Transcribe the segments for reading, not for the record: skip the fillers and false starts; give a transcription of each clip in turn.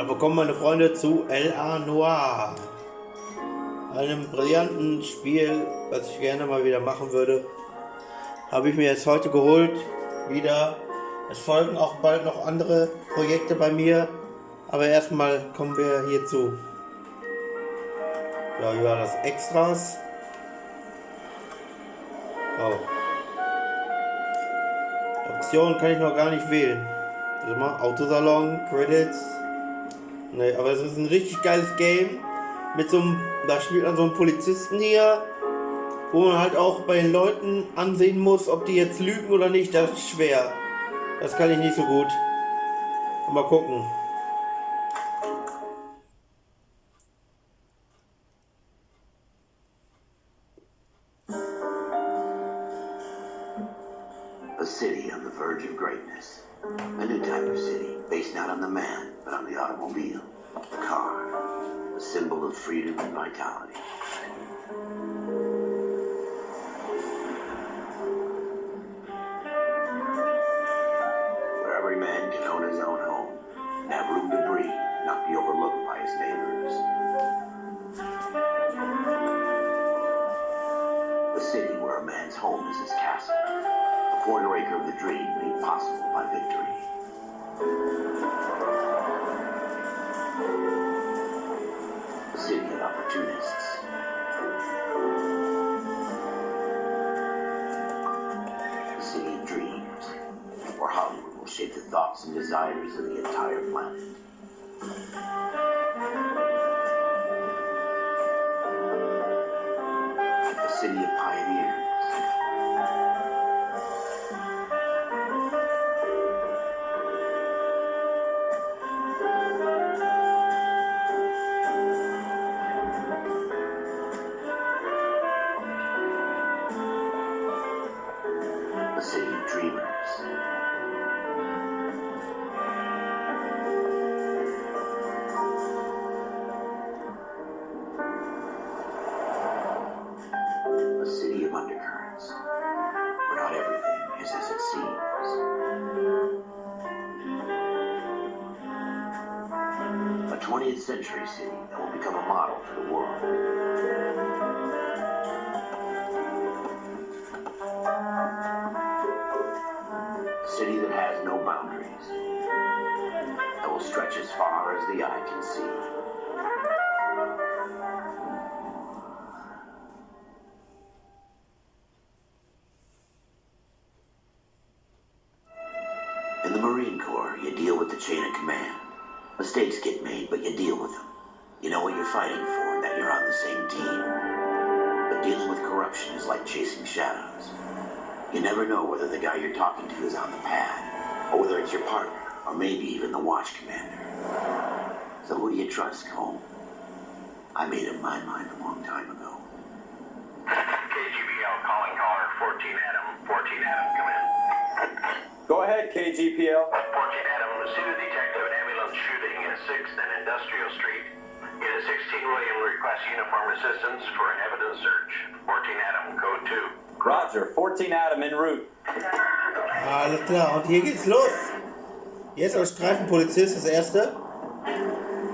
Willkommen meine Freunde zu L.A Noire, einem brillanten Spiel, was ich gerne mal wieder machen würde. Habe ich mir jetzt heute geholt, wieder. Es folgen auch bald noch andere Projekte bei mir, aber erstmal kommen wir hierzu. Ja, hier war das Extras. Oh. Optionen kann ich noch gar nicht wählen. Warte mal, Autosalon, Credits. Ne, aber es ist ein richtig geiles Game. Mit so einem, da spielt man so einen Polizisten hier, wo man halt auch bei den Leuten ansehen muss, ob die jetzt lügen oder nicht. Das ist schwer. Das kann ich nicht so gut. Mal gucken. A city on the verge of greatness. A new type of city, based not on the man, but on the automobile, the car, a symbol of freedom and vitality. Where every man can own his own home, and have room to breathe, not be overlooked by his neighbors. A city where a man's home is his castle. A quarter-acre of the dream made possible by victory. A city of opportunists. A city of dreams, where Hollywood will shape the thoughts and desires of the entire planet. A city of pioneers. A city of dreamers. A city of undercurrents, where not everything is as it seems. A 20th century city that will become a model for the world. A city that has no boundaries, that will stretch as far as the eye can see. In the Marine Corps, you deal with the chain of command. Mistakes get made, but you deal with them. You know what you're fighting for, and that you're on the same team. But dealing with corruption is like chasing shadows. You never know whether the guy you're talking to is on the pad, or whether it's your partner, or maybe even the watch commander. So who do you trust, Cole? I made up my mind a long time ago. KGBL calling caller 14 Adam. 14 Adam, come in. Go ahead, KGPL. 14 Adam, received a detective and ambulance shooting at 6th and Industrial Street. Unit 16 William requests uniform assistance for an evidence search. 14 Adam, code 2. Roger, 14 Adam en route. Alles klar, und hier geht's los. Jetzt als Streifenpolizist, das erste.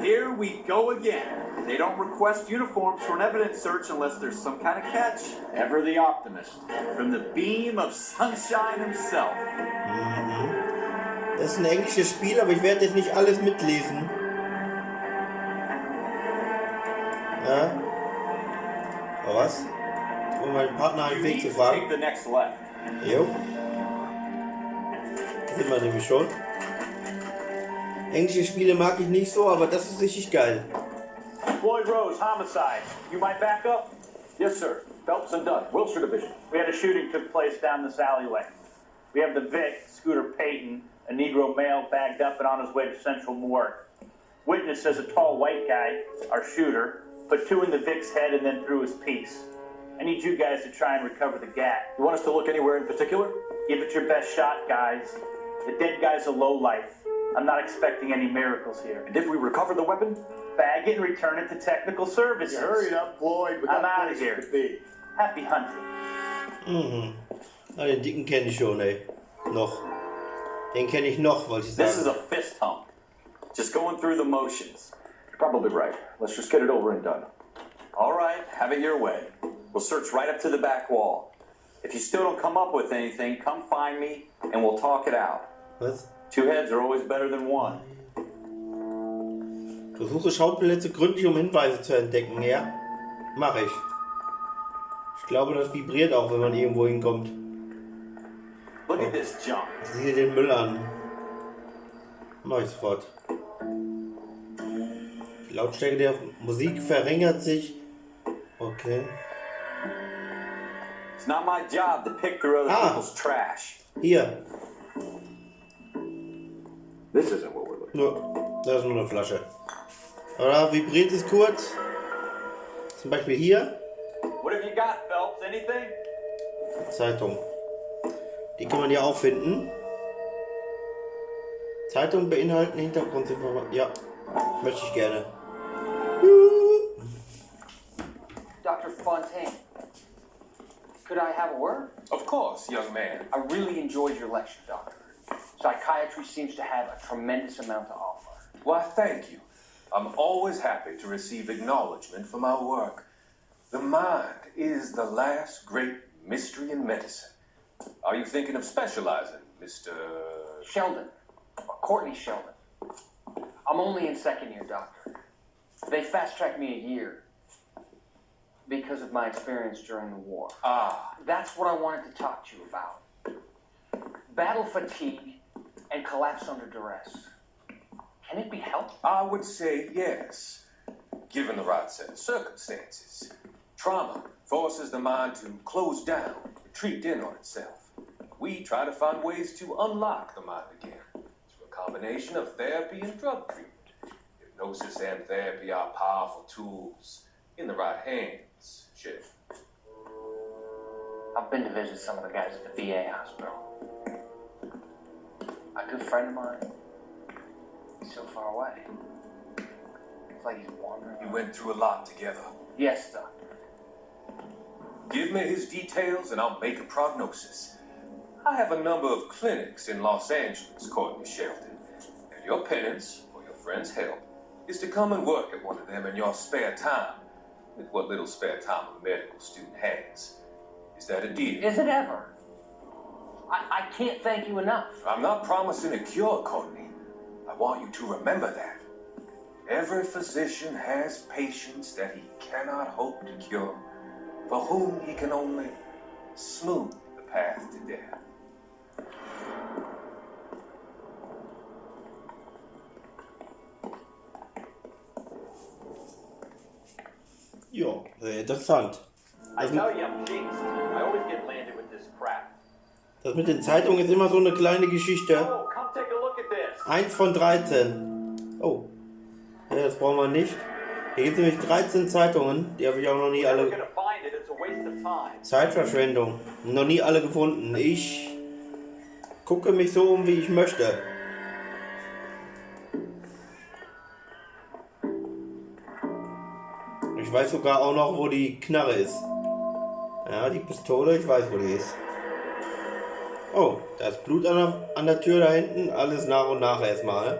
Here we go again. They don't request uniforms for an evidence search unless there's some kind of catch. Ever the optimist. From the beam of sunshine himself. Das ist ein englisches Spiel, aber ich werde jetzt nicht alles mitlesen. Ja. Aber was? Um meinen Partner einen Weg zu fragen. Take the next left. Jo. Sieht man nämlich schon. Englische Spiele mag ich nicht so, aber das ist richtig geil. Floyd Rose, homicide. You might back up? Yes, sir. Phelps and Dunn, Wilshire Division. We had a shooting took place down this alleyway. We have the Vic, Scooter Payton, a Negro male bagged up and on his way to Central Morgue. Witness says a tall white guy, our shooter, put 2 in the Vic's head and then threw his piece. I need you guys to try and recover the gat. You want us to look anywhere in particular? Give it your best shot, guys. The dead guy's a lowlife. I'm not expecting any miracles here. And if we recover the weapon? Bag it and return it to technical services. Hurry up, Floyd. We I'm got out of here. places to be. Happy hunting. Ah, den dicken kenne ich schon, ey. Noch. Den kenne ich noch, wollte ich sagen. This is a fist hump. Just going through the motions. You're probably right. Let's just get it over and done. All right, have it your way. We'll search right up to the back wall. If you still don't come up with anything, come find me and we'll talk it out. Was? Two heads are always better than one. Versuche Schauplätze gründlich, um Hinweise zu entdecken. Ja, mache ich. Ich glaube, das vibriert auch, wenn man irgendwo hinkommt. Look at this junk. Sieh dir den Müll an. Mach ich sofort. Die Lautstärke der Musik verringert sich. Okay. It's not my job to pick through other people's trash. Hier. This isn't what we're looking Nur, das ist nur eine Flasche. Oder vibriert es kurz. Zum Beispiel hier. What have you got, Phelps? Anything? Zeitung. Die kann man ja auch finden. Zeitung beinhalten Hintergrundinformationen. Ja, möchte ich gerne. Dr. Fontaine, could I have a word? Of course, young man. I really enjoyed your lecture, Doctor. Psychiatry seems to have a tremendous amount to offer. Why, thank you. I'm always happy to receive acknowledgement for my work. The mind is the last great mystery in medicine. Are you thinking of specializing, Mr. Sheldon, Courtney Sheldon. I'm only in second year, Doctor. They fast-tracked me a year because of my experience during the war. Ah, That's what I wanted to talk to you about. Battle fatigue and collapse under duress. Can it be helped? I would say yes, given the right set of circumstances. Trauma forces the mind to close down, retreat in on itself. We try to find ways to unlock the mind again through a combination of therapy and drug treatment. Hypnosis and therapy are powerful tools in the right hands, Sheriff. I've been to visit some of the guys at the VA hospital. A good friend of mine, he's so far away. It's like he's wandering. We went through a lot together. Yes, Doctor. Give me his details and I'll make a prognosis. I have a number of clinics in Los Angeles, Courtney Sheldon, and your penance, for your friend's help, is to come and work at one of them in your spare time, with what little spare time a medical student has. Is that a deal? Is it ever? I can't thank you enough. I'm not promising a cure, Courtney. I want you to remember that. Every physician has patients that he cannot hope to cure, for whom he can only smooth the path to death. Ja, sehr interessant. I tell you, I'm jinxed. I always get landed with this crap. Das mit den Zeitungen ist immer so eine kleine Geschichte. Oh, come take a look at this. 1 von 13. Oh. Ja, das brauchen wir nicht. Hier gibt es nämlich 13 Zeitungen. Die habe ich auch noch nie You're alle. gonna find it. It's a waste of time. Zeitverschwendung. Noch nie alle gefunden. Ich gucke mich so um, wie ich möchte. Ich weiß sogar auch noch, wo die Knarre ist. Ja, die Pistole, ich weiß, wo die ist. Oh, da ist Blut an der Tür da hinten. Alles nach und nach erstmal.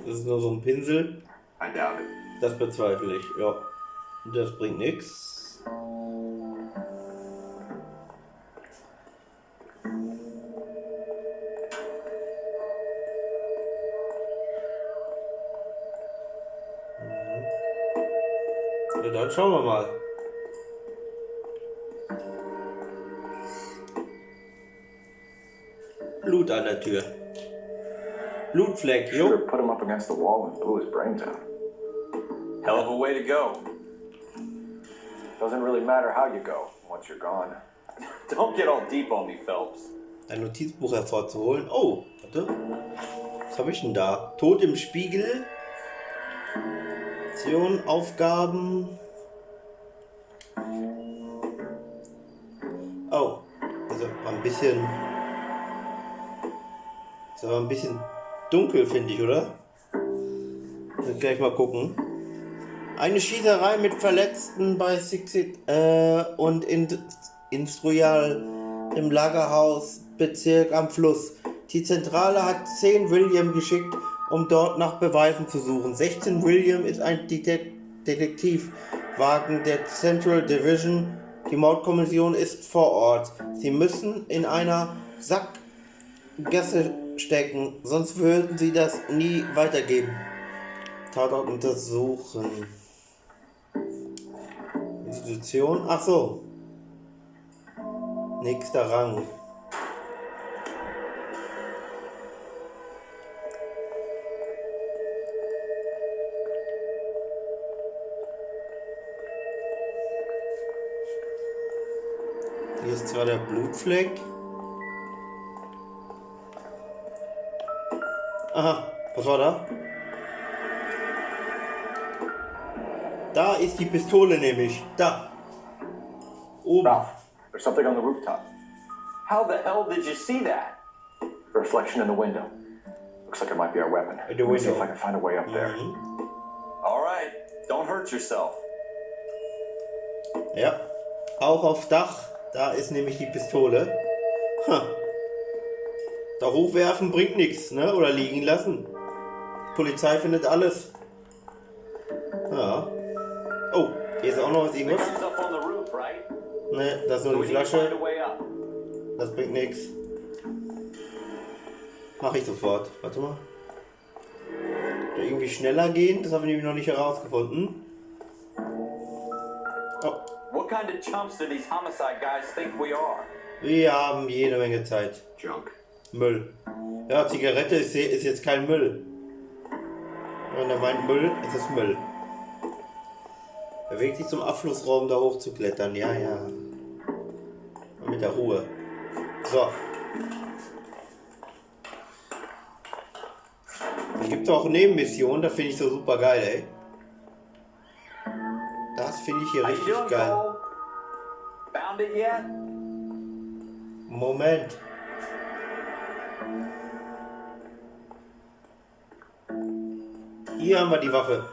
Das ist nur so ein Pinsel. I doubt it. Das bezweifle ich, ja. Das bringt nichts. Ja, dann schauen wir mal. Blut an der Tür. Blutfleck, Should jo. have put him up against the wall and blew his brains out. Hell of a way to go. Doesn't really matter how you go once you're gone. Don't get all deep on me, Phelps. Ein Notizbuch hervorzuholen. Oh, warte. Was habe ich denn da? Tod im Spiegel. Aktion, Aufgaben. Oh, also ein bisschen Ist aber ein bisschen dunkel, finde ich, oder? Dann gleich mal gucken. Eine Schießerei mit Verletzten bei und Industrial im Lagerhausbezirk am Fluss. Die Zentrale hat 10 William geschickt, um dort nach Beweisen zu suchen. 16 William ist ein Detektivwagen der Central Division. Die Mordkommission ist vor Ort. Sie müssen in einer Sackgasse stecken, sonst würden sie das nie weitergeben. Tatort untersuchen. Institution. Ach so. Nächster Rang. Hier ist zwar der Blutfleck. Aha, was war da? Da ist die Pistole nämlich. Da. Oben. Ralph, there's something on the rooftop. How the hell did you see that? A reflection in the window. Looks like it might be our weapon. In the Let me see if window. I can find a way up there. All right, don't hurt yourself. Ja. Auch aufs Dach. Da ist nämlich die Pistole. Ha. Da hochwerfen bringt nichts, ne? Oder liegen lassen. Polizei findet alles. Ja. Oh, hier ist auch noch was The irgendwas. gun's up on the roof, right? Ne, das ist nur We die need to find Flasche. a way up. Das bringt nichts. Mach ich sofort. Warte mal. Oder irgendwie schneller gehen? Das habe ich nämlich noch nicht herausgefunden. Oh, What kind of chumps do these homicide guys think we are? wir haben jede Menge Zeit. Junk. Müll. Ja, Zigarette ist jetzt kein Müll. Wenn er meint Müll, ist es Müll. Bewegt sich zum Abflussraum da hoch zu klettern. Ja, ja. Und mit der Ruhe. So. Es gibt auch Nebenmissionen, das finde ich so super geil, ey. Das finde ich hier How you richtig doing, geil. Cole? Found it yet? Moment. Hier haben wir die Waffe.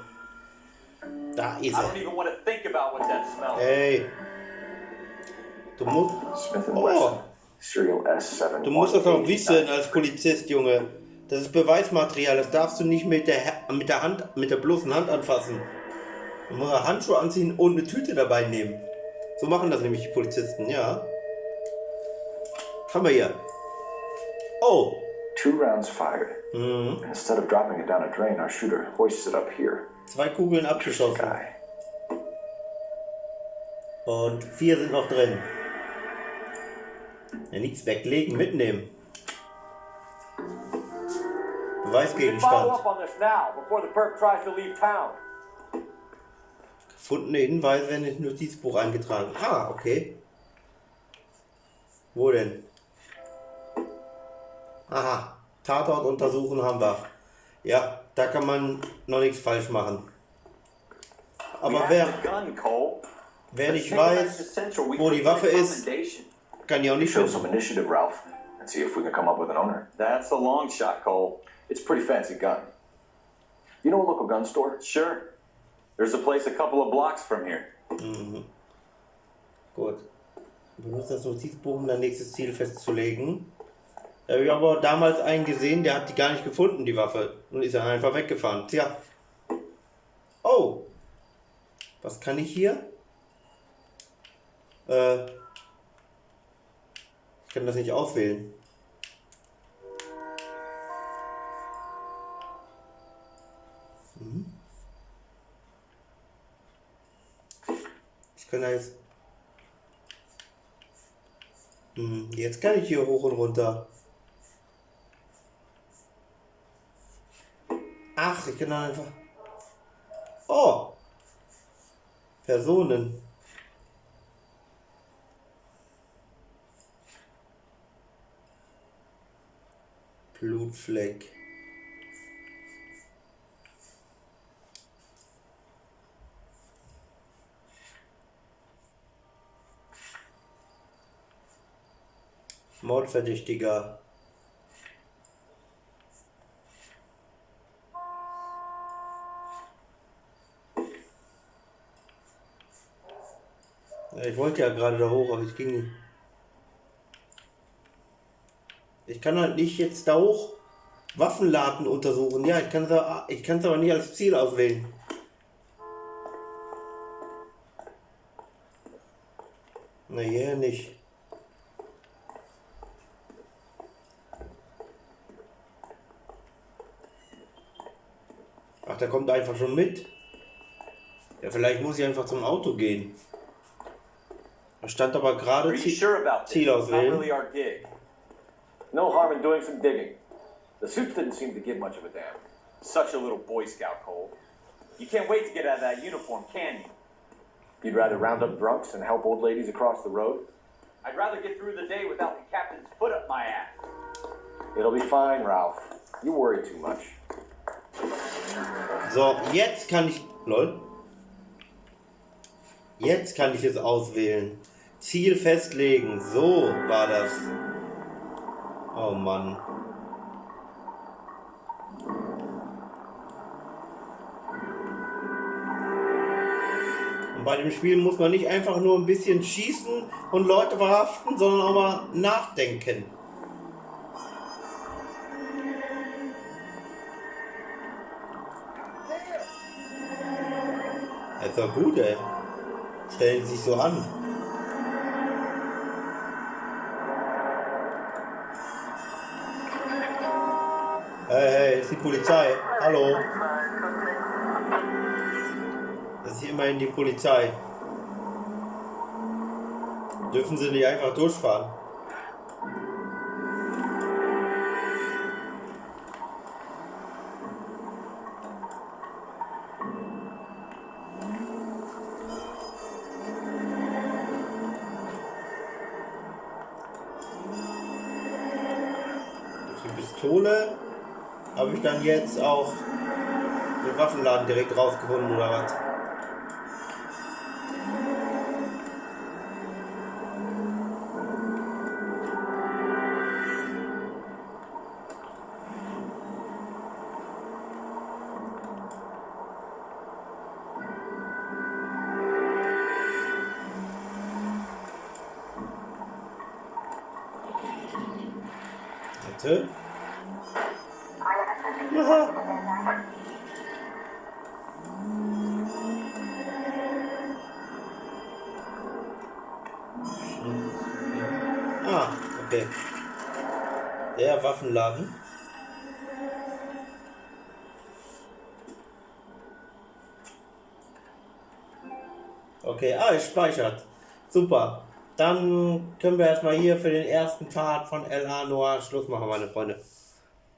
Da ist I don't er. even want to think about what that smells. Hey. Du musst. Smith and Oh. Wesson. Serial S7. Du musst das doch wissen als Polizist, Junge. Das ist Beweismaterial. Das darfst du nicht mit der bloßen Hand anfassen. Du musst Handschuhe anziehen und eine Tüte dabei nehmen. So machen das nämlich die Polizisten, ja. Haben wir hier. Oh. 2 rounds fired. Mhm. Instead of dropping it down a drain, our shooter hoists it up here. 2 Kugeln abgeschossen. Guy. Und 4 sind noch drin. Ja, nichts weglegen, mitnehmen. Follow Beweisgegenstand. up on this now, before the perp tries to leave town. Gefundene Hinweise werden ins Notizbuch eingetragen. Ah, okay. Wo denn? Aha. Tatort untersuchen haben wir. Ja, da kann man noch nichts falsch machen. We Aber have the gun, Cole. wer Let's nicht take it back to weiß, Central. We wo die could Waffe get a ist, commendation. kann die auch nicht Show some finden. initiative, Ralph, and see if we can come up with an owner. That's a long shot, Cole. It's a pretty fancy gun. You know a local gun store? Sure. There's a place a couple of blocks from here. Mhm. Gut. Benutzt das Notizbuch, um dein nächstes Ziel festzulegen. Da habe ich aber damals einen gesehen, der hat die gar nicht gefunden, die Waffe. Und ist dann einfach weggefahren. Tja. Oh. Was kann ich hier? Ich kann das nicht auswählen. Ich kann da jetzt... Jetzt kann ich hier hoch und runter. Ach, ich kann dann einfach... Oh! Personen. Blutfleck. Mordverdächtiger. Ja, ich wollte ja gerade da hoch, aber es ging nicht. Ich kann halt nicht jetzt da hoch Waffenladen untersuchen. Ja, ich kann es aber nicht als Ziel auswählen. Na ja, nicht. Ach, der kommt einfach schon mit. Ja, vielleicht muss ich einfach zum Auto gehen. Da stand aber gerade Are you sure about this? Ziel It's not auswählen. really our gig. No harm in doing some digging. The suits didn't seem to give much of a damn. Such a little Boy Scout, Cole. You can't wait to get out of that uniform, can you? You'd rather round up drunks and help old ladies across the road? I'd rather get through the day without the captain's foot up my ass. It'll be fine, Ralph. You worry too much. So, jetzt kann ich... Lol. Jetzt kann ich es auswählen. Ziel festlegen. So war das. Oh Mann. Und bei dem Spiel muss man nicht einfach nur ein bisschen schießen und Leute verhaften, sondern auch mal nachdenken. Das ist doch gut, ey. Stellen sich so an. Hey, ist die Polizei. Hallo. Das ist hier immerhin die Polizei. Dürfen sie nicht einfach durchfahren? Die Pistole habe ich dann jetzt auch den Waffenladen direkt rausgefunden oder was? Warte. Aha. Ah, okay. Der Waffenladen. Okay, ist speichert. Super. Dann können wir erstmal hier für den ersten Part von L.A Noire Schluss machen, meine Freunde.